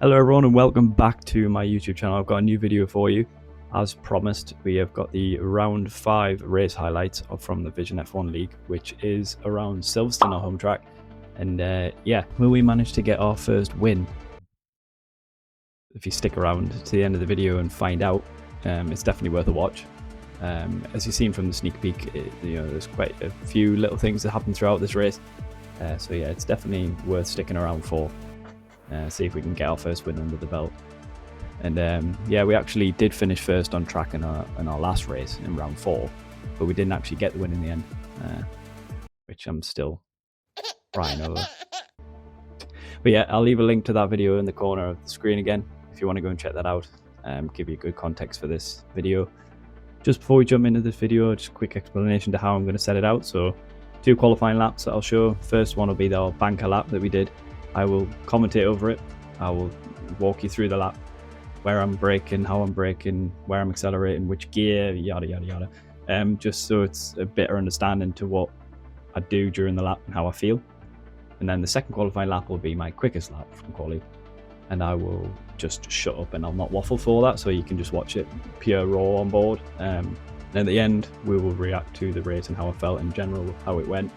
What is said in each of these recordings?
Hello everyone and welcome back to my YouTube channel. I've got a new video for you. As promised, we have got the round 5 race highlights from the Vision F1 League, which is around Silverstone, our home track. And yeah, will we manage to get our first win? If you stick around to the end of the video and find out, it's definitely worth a watch. As you've seen from the sneak peek, there's quite a few little things that happen throughout this race. So yeah, it's definitely worth sticking around for. See if we can get our first win under the belt. And yeah, we actually did finish first on track in our last race in round 4, but we didn't actually get the win in the end, which I'm still crying over. But yeah, I'll leave a link to that video in the corner of the screen again if you want to go and check that out. Give you good context for this video. Just before we jump into this video, just a quick explanation to how I'm going to set it out. So 2 qualifying laps that I'll show. First one will be our banker lap that we did. I will commentate over it. I will walk you through the lap, where I'm braking, how I'm braking, where I'm accelerating, which gear, yada yada yada. Just so it's a better understanding to what I do during the lap and how I feel. And then the second qualifying lap will be my quickest lap from quali, and I will just shut up and I'll not waffle for that, so you can just watch it pure raw on board. And at the end, we will react to the race and how I felt in general, how it went.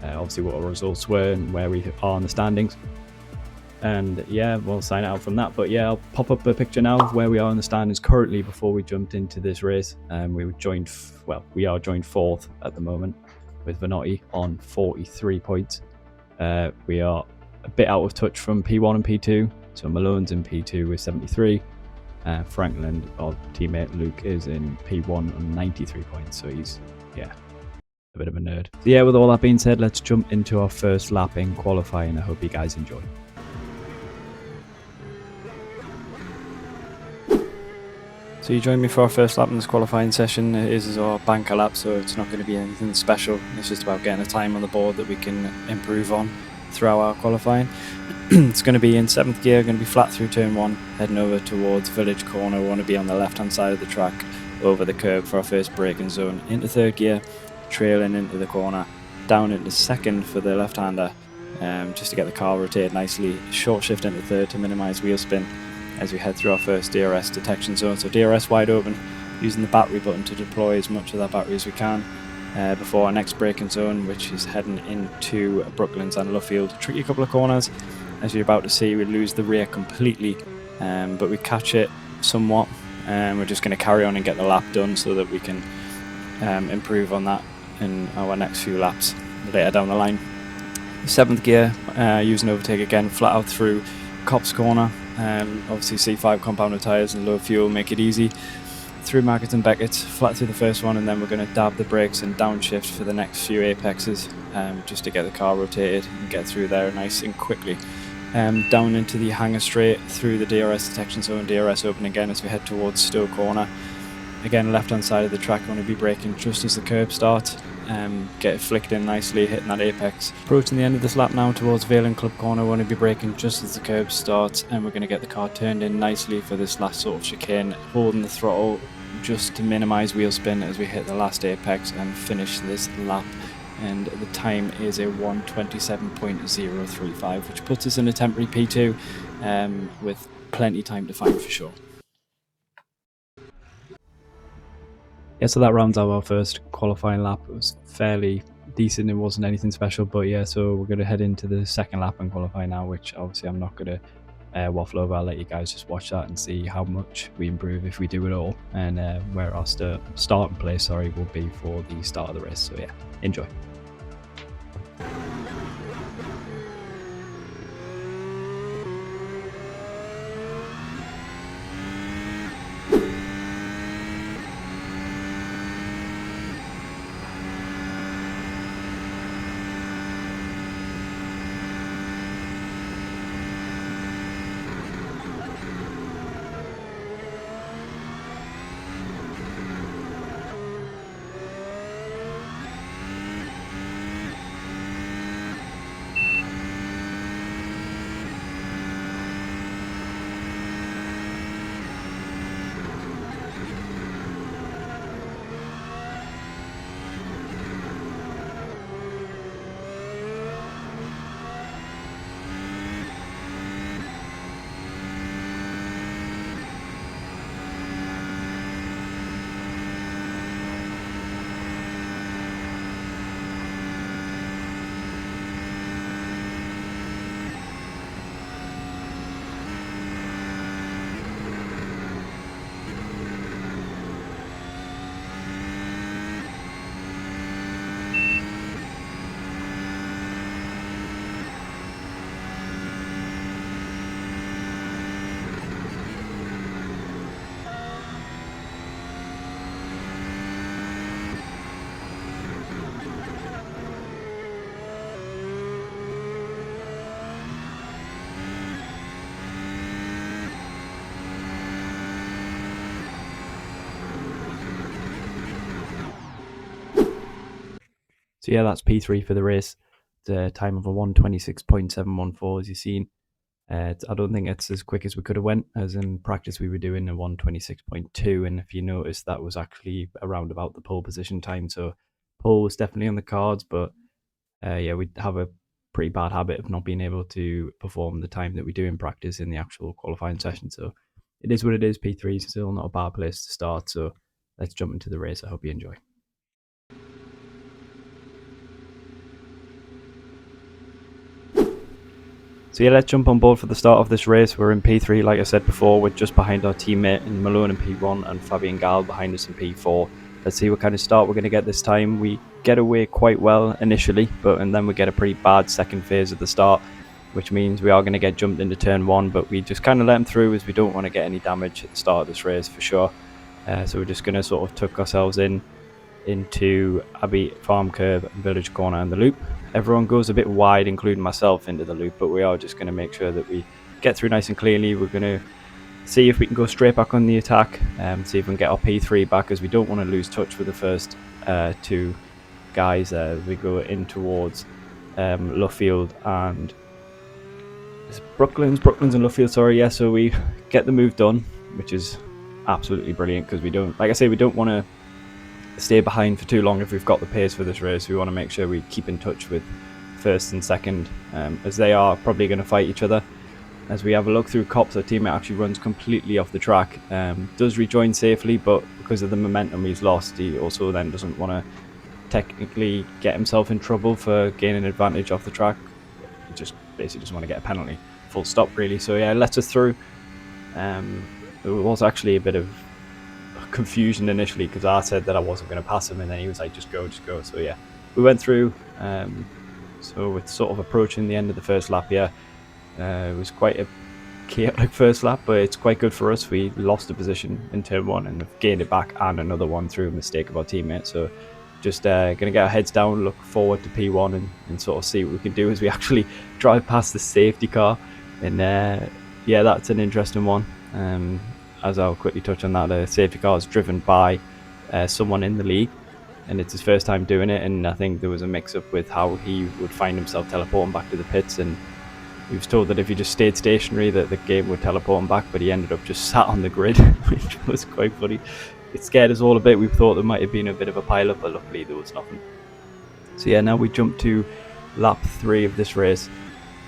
Obviously what our results were and where we are in the standings, and yeah, we'll sign out from that. But yeah, I'll pop up a picture now of where we are in the standings currently before we jumped into this race. We are joined 4th at the moment with Vanotti on 43 points. We are a bit out of touch from P1 and P2, so Malone's in P2 with 73. Franklin, our teammate Luke, is in P1 on 93 points, so he's a bit of a nerd. So yeah, with all that being said, let's jump into our first lap in qualifying. I hope you guys enjoy. So you joined me for our first lap in this qualifying session. It is our banker lap, so it's not going to be anything special. It's just about getting a time on the board that we can improve on throughout our qualifying. It's going to be in 7th gear, going to be flat through turn 1, heading over towards Village Corner. We want to be on the left hand side of the track over the curb for our first braking zone. Into 3rd gear, trailing into the corner, down into 2nd for the left-hander, just to get the car rotated nicely. Short shift into 3rd to minimise wheel spin as we head through our first DRS detection zone. So DRS wide open, using the battery button to deploy as much of that battery as we can before our next braking zone, which is heading into Brooklands and Luffield. Tricky couple of corners, as you're about to see. We lose the rear completely, but we catch it somewhat, and we're just going to carry on and get the lap done so that we can improve on that in our next few laps later down the line. 7th gear, using overtake again, flat out through Cops Corner. Obviously C5 compounded tyres and low fuel make it easy. Through Market and Beckett, flat through the first one, and then we're going to dab the brakes and downshift for the next few apexes, just to get the car rotated and get through there nice and quickly. Down into the hangar straight through the DRS detection zone, DRS open again as we head towards Stowe Corner. Again, left hand side of the track, want to be braking just as the curb starts, get it flicked in nicely, hitting that apex. Approaching the end of this lap now towards Vale and Club Corner, want to be braking just as the curb starts, and we're going to get the car turned in nicely for this last sort of chicane, holding the throttle just to minimise wheel spin as we hit the last apex and finish this lap. And the time is a 1:27.035, which puts us in a temporary P2 with plenty time to find for sure. Yeah, so that rounds out our first qualifying lap. It was fairly decent, it wasn't anything special, but yeah, so we're going to head into the second lap and qualify now, which obviously I'm not going to waffle over. I'll let you guys just watch that and see how much we improve if we do it all, and where our starting place will be for the start of the race. So yeah, enjoy. So yeah, that's P3 for the race. The time of a 1:26.714, as you've seen. I don't think it's as quick as we could have went, as in practice we were doing a 1:26.2, and if you notice, that was actually around about the pole position time. So pole was definitely on the cards, but yeah, we have a pretty bad habit of not being able to perform the time that we do in practice in the actual qualifying session. So it is what it is. P3 is still not a bad place to start. So let's jump into the race. I hope you enjoy. So yeah, let's jump on board for the start of this race. We're in P3, like I said before. We're just behind our teammate in Malone in P1 and Fabian Gal behind us in P4. Let's see what kind of start we're going to get this time. We get away quite well initially, and then we get a pretty bad second phase at the start, which means we are going to get jumped into turn one, but we just kind of let them through as we don't want to get any damage at the start of this race for sure. So we're just going to sort of tuck ourselves into Abbey Farm Curve and Village Corner and the loop. Everyone goes a bit wide, including myself, into the loop, but we are just going to make sure that we get through nice and cleanly. We're going to see if we can go straight back on the attack, see if we can get our P3 back, as we don't want to lose touch with the first two guys as we go in towards Luffield and Brooklands and Luffield, sorry. Yeah, so we get the move done, which is absolutely brilliant, because we don't, like I say, we don't want to stay behind for too long if we've got the pace for this race. We want to make sure we keep in touch with first and second, as they are probably going to fight each other. As we have a look through Cops, our teammate actually runs completely off the track, does rejoin safely, but because of the momentum he's lost, he also then doesn't want to technically get himself in trouble for gaining advantage off the track. He just basically just want to get a penalty, full stop really. So yeah, lets us through. It was actually a bit of confusion initially, because I said that I wasn't going to pass him, and then he was like, just go. So yeah, we went through. So it's sort of approaching the end of the first lap here. It was quite a chaotic first lap, but it's quite good for us. We lost a position in turn one and have gained it back, and another one through a mistake of our teammate. So just going to get our heads down, look forward to P1, and sort of see what we can do as we actually drive past the safety car. And yeah, that's an interesting one. As I'll quickly touch on that, the safety car is driven by someone in the league, and it's his first time doing it, and I think there was a mix-up with how he would find himself teleporting back to the pits, and he was told that if he just stayed stationary that the game would teleport him back, but he ended up just sat on the grid, which was quite funny. It scared us all a bit. We thought there might have been a bit of a pile-up, but luckily there was nothing. So yeah, now we jump to lap 3 of this race.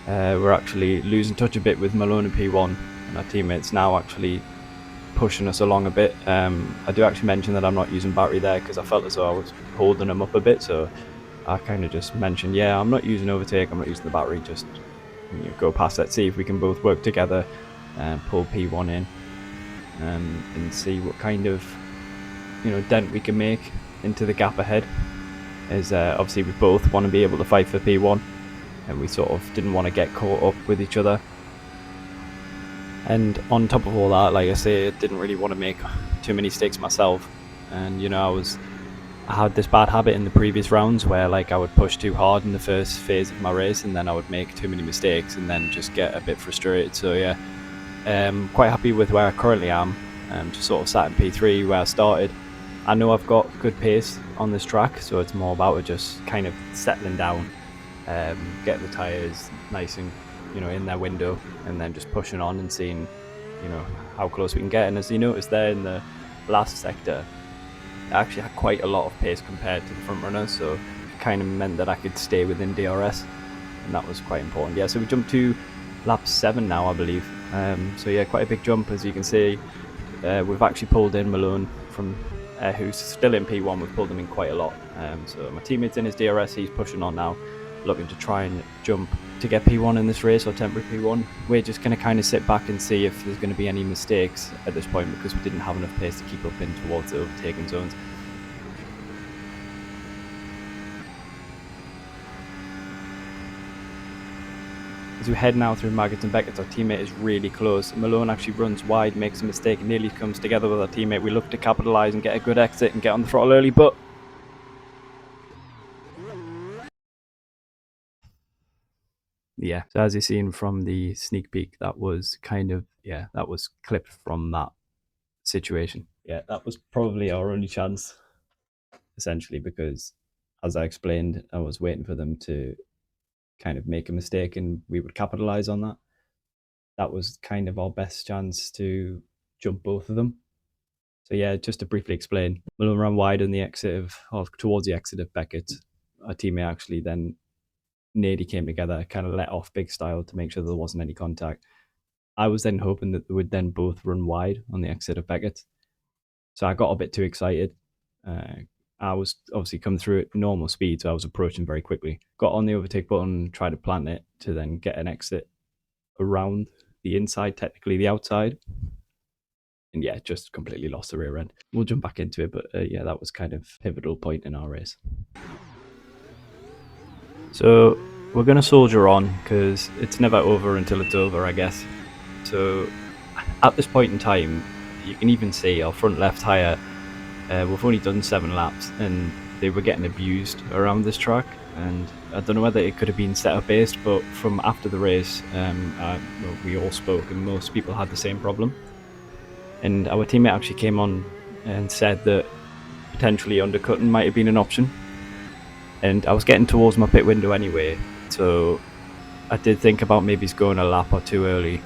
We're actually losing touch a bit with Malone and P1, and our teammates now actually pushing us along a bit. I do actually mention that I'm not using battery there, because I felt as though I was holding them up a bit, so I kind of just mentioned, yeah, I'm not using overtake, I'm not using the battery, just go past. Let's see if we can both work together and pull P1 in, and see what kind of dent we can make into the gap ahead, as obviously we both want to be able to fight for P1, and we sort of didn't want to get caught up with each other. And on top of all that, like I say, I didn't really want to make too many mistakes myself. And I had this bad habit in the previous rounds where I would push too hard in the first phase of my race, and then I would make too many mistakes and then just get a bit frustrated. So yeah, quite happy with where I currently am. Just sort of sat in P3 where I started. I know I've got good pace on this track, so it's more about just kind of settling down, getting the tyres nice and in their window, and then just pushing on and seeing how close we can get. And as you notice there in the last sector, I actually had quite a lot of pace compared to the front runners, so it kind of meant that I could stay within DRS, and that was quite important. Yeah, so we jumped to lap 7 now, I believe. So yeah, quite a big jump. As you can see, we've actually pulled in Malone from who's still in P1. We've pulled him in quite a lot. So my teammate's in his DRS, he's pushing on now, looking to try and jump to get P1 in this race, or temporary P1. We're just going to kind of sit back and see if there's going to be any mistakes at this point, because we didn't have enough pace to keep up in towards the overtaking zones. As we head now through Maggots and Beckett's, our teammate is really close. Malone actually runs wide, makes a mistake, and nearly comes together with our teammate. We look to capitalise and get a good exit and get on the throttle early, but yeah, so as you've seen from the sneak peek, that was that was clipped from that situation. Yeah, that was probably our only chance, essentially, because as I explained, I was waiting for them to kind of make a mistake and we would capitalize on that. That was kind of our best chance to jump both of them. So yeah, just to briefly explain, Malone ran wide on the exit of, or towards the exit of Beckett. Our teammate actually then nearly came together, kind of let off big style to make sure there wasn't any contact. I was then hoping that they would then both run wide on the exit of Beckett. So I got a bit too excited. I was obviously coming through at normal speed, so I was approaching very quickly. Got on the overtake button, tried to plant it to then get an exit around the inside, technically the outside. And yeah, just completely lost the rear end. We'll jump back into it, but yeah, that was kind of a pivotal point in our race. So we're going to soldier on because it's never over until it's over, I guess. So at this point in time, you can even see our front left tyre, we've only done 7 laps and they were getting abused around this track. And I don't know whether it could have been setup based, but from after the race, we all spoke and most people had the same problem. And our teammate actually came on and said that potentially undercutting might have been an option. And I was getting towards my pit window anyway, so I did think about maybe going a lap or two early.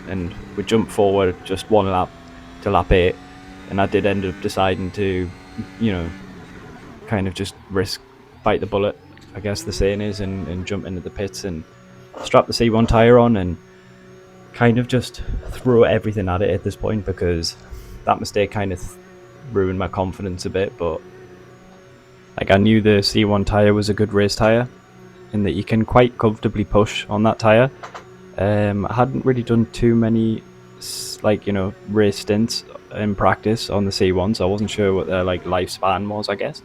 And we jumped forward just 1 lap to lap 8, and I did end up deciding to, kind of just bite the bullet, I guess the saying is, and jump into the pits and strap the C1 tyre on and kind of just throw everything at it at this point, because that mistake kind of ruined my confidence a bit. But I knew the C1 tyre was a good race tyre in that you can quite comfortably push on that tyre. I hadn't really done too many race stints in practice on the C1, so I wasn't sure what their lifespan was, I guess.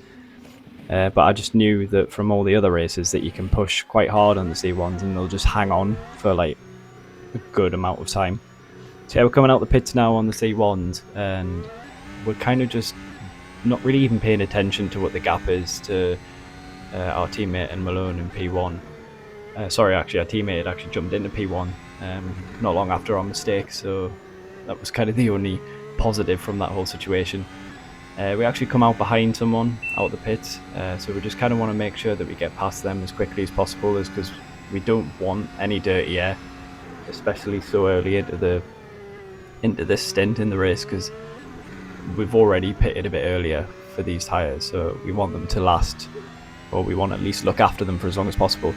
But I just knew that from all the other races that you can push quite hard on the C1s and they'll just hang on for a good amount of time. So yeah, we're coming out the pits now on the C1s and we're kind of just not really even paying attention to what the gap is to our teammate and Malone in P1. Our teammate had actually jumped into P1 not long after our mistake, so that was kind of the only positive from that whole situation. We actually come out behind someone out the pits, so we just kind of want to make sure that we get past them as quickly as possible, because we don't want any dirty air, especially so early into this stint in the race, because we've already pitted a bit earlier for these tyres, so we want them to last, or we want to at least look after them for as long as possible.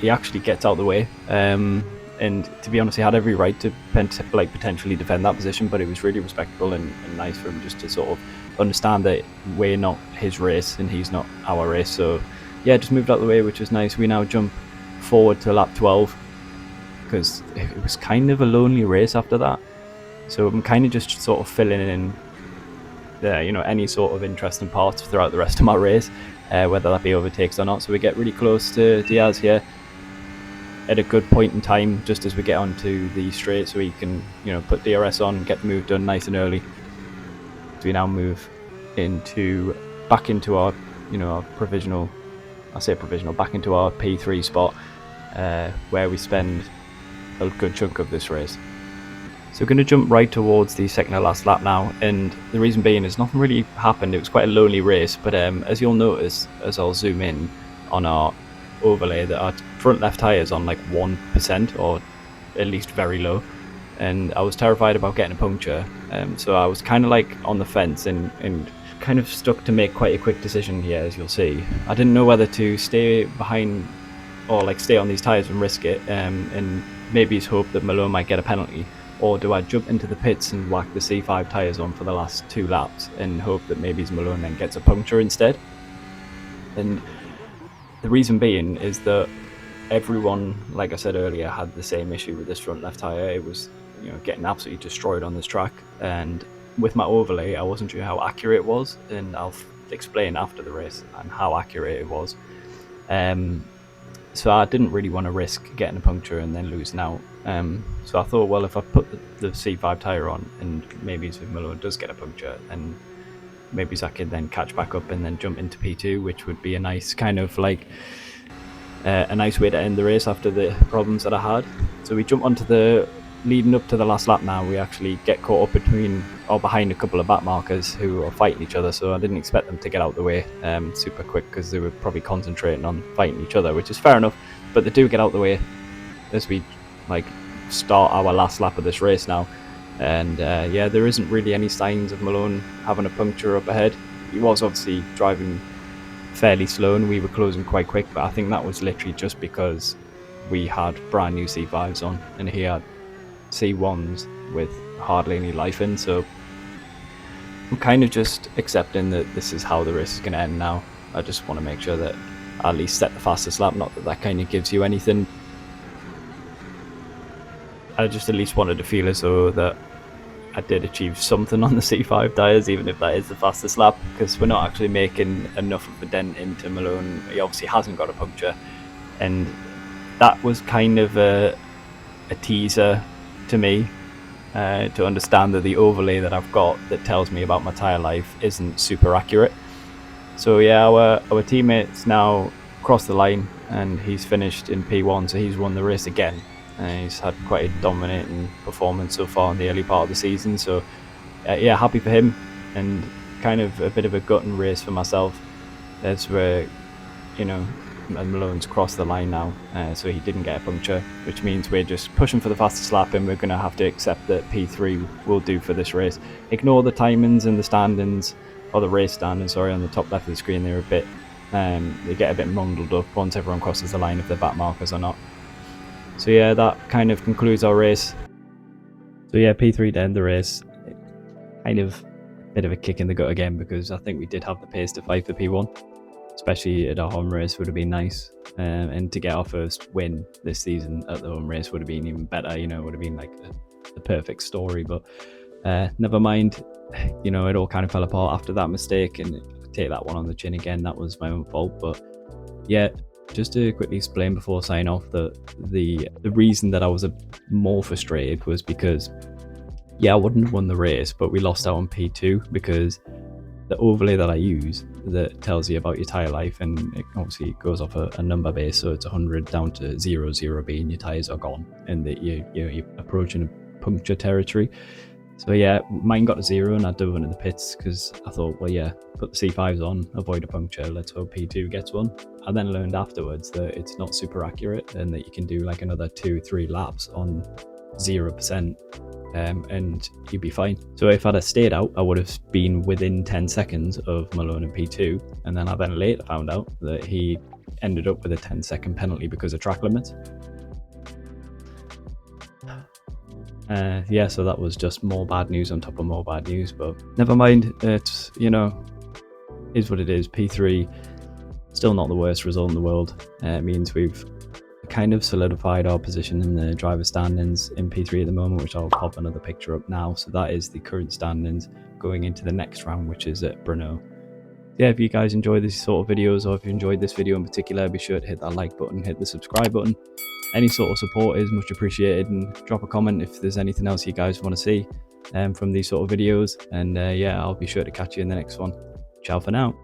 He actually gets out the way, and to be honest, he had every right to potentially defend that position, but it was really respectful and nice for him just to sort of understand that we're not his race and he's not our race. So yeah, just moved out the way, which was nice. We now jump forward to lap 12 because it was kind of a lonely race after that. So I'm kind of just sort of filling in any sort of interesting parts throughout the rest of my race, whether that be overtakes or not. So we get really close to Diaz here at a good point in time, just as we get onto the straight, so we can put DRS on, get the move done nice and early. So we now move back into our our provisional, back into our P3 spot, where we spend a good chunk of this race. So we're going to jump right towards the second to last lap now, and the reason being is nothing really happened. It was quite a lonely race, but as you'll notice as I'll zoom in on our overlay, that our front left tyre is on 1%, or at least very low, and I was terrified about getting a puncture, so I was kind of on the fence and kind of stuck to make quite a quick decision here, as you'll see. I didn't know whether to stay behind or stay on these tyres and risk it, and maybe hope that Malone might get a penalty, or do I jump into the pits and whack the C5 tyres on for the last 2 laps and hope that maybe Malone then gets a puncture instead. And the reason being is that everyone, like I said earlier, had the same issue with this front left tyre. It was getting absolutely destroyed on this track, and with my overlay I wasn't sure how accurate it was, and I'll explain after the race and how accurate it was. So I didn't really want to risk getting a puncture and then losing out. So I thought, well, if I put the C5 tyre on and maybe if Malone does get a puncture, and maybe I could then catch back up and then jump into P2, which would be a nice kind of a nice way to end the race after the problems that I had. So we jump onto the leading up to the last lap now, we actually get caught up between or behind a couple of back markers who are fighting each other, so I didn't expect them to get out of the way super quick, because they were probably concentrating on fighting each other, which is fair enough, but they do get out of the way as we like start our last lap of this race now. And yeah, there isn't really any signs of Malone having a puncture up ahead. He was obviously driving fairly slow and we were closing quite quick, but I think that was literally just because we had brand new C5s on and he had C1s with hardly any life in, so I'm kind of just accepting that this is how the race is going to end now. I just want to make sure that I at least set the fastest lap, not that that kind of gives you anything. I just at least wanted to feel as though that I did achieve something on the C5 tyres, even if that is the fastest lap, because we're not actually making enough of a dent into Malone. He obviously hasn't got a puncture, and that was kind of a teaser to me to understand that the overlay that I've got that tells me about my tyre life isn't super accurate. So yeah, our teammates now crossed the line and he's finished in P1, so he's won the race again. He's had quite a dominating performance so far in the early part of the season, so yeah, happy for him, and kind of a bit of a gutting race for myself as we're, you know, Malone's crossed the line now, so he didn't get a puncture, which means we're just pushing for the fastest lap and we're going to have to accept that P3 will do for this race. Ignore the timings and the standings, or the race standings, sorry, on the top left of the screen. They're a bit, they get a bit mundled up once everyone crosses the line if they're back markers or not. So yeah, that kind of concludes our race. So yeah, P3 to end the race, kind of a bit of a kick in the gut again, because I think we did have the pace to fight for P1, especially at our home race would have been nice, and to get our first win this season at the home race would have been even better, you know, it would have been like the perfect story, but never mind, you know, it all kind of fell apart after that mistake, and take that one on the chin again, that was my own fault. But yeah, just to quickly explain before signing off, that the reason that I was more frustrated was because, yeah, I wouldn't have won the race, but we lost out on P2 because the overlay that I use that tells you about your tyre life, and it obviously goes off a number base, so it's 100 down to 0 being your tyres are gone and that you're approaching a puncture territory. So yeah, mine got to 0 and I dove into the pits because I thought, well yeah, put the C5s on, avoid a puncture, let's hope P2 gets one. I then learned afterwards that it's not super accurate and that you can do like another 2-3 laps on 0%, and you'd be fine. So if I'd have stayed out, I would have been within 10 seconds of Malone in P2, and then I then later found out that he ended up with a 10-second penalty because of track limits. Yeah, so that was just more bad news on top of more bad news, but never mind. It's, you know, is what it is. P3, still not the worst result in the world. It means we've kind of solidified our position in the driver standings in P3 at the moment, which I'll pop another picture up now. So that is the current standings going into the next round, which is at Brno. Yeah, if you guys enjoy these sort of videos, or if you enjoyed this video in particular, be sure to hit that like button, hit the subscribe button. Any sort of support is much appreciated, and drop a comment if there's anything else you guys want to see from these sort of videos. And yeah, I'll be sure to catch you in the next one. Ciao for now.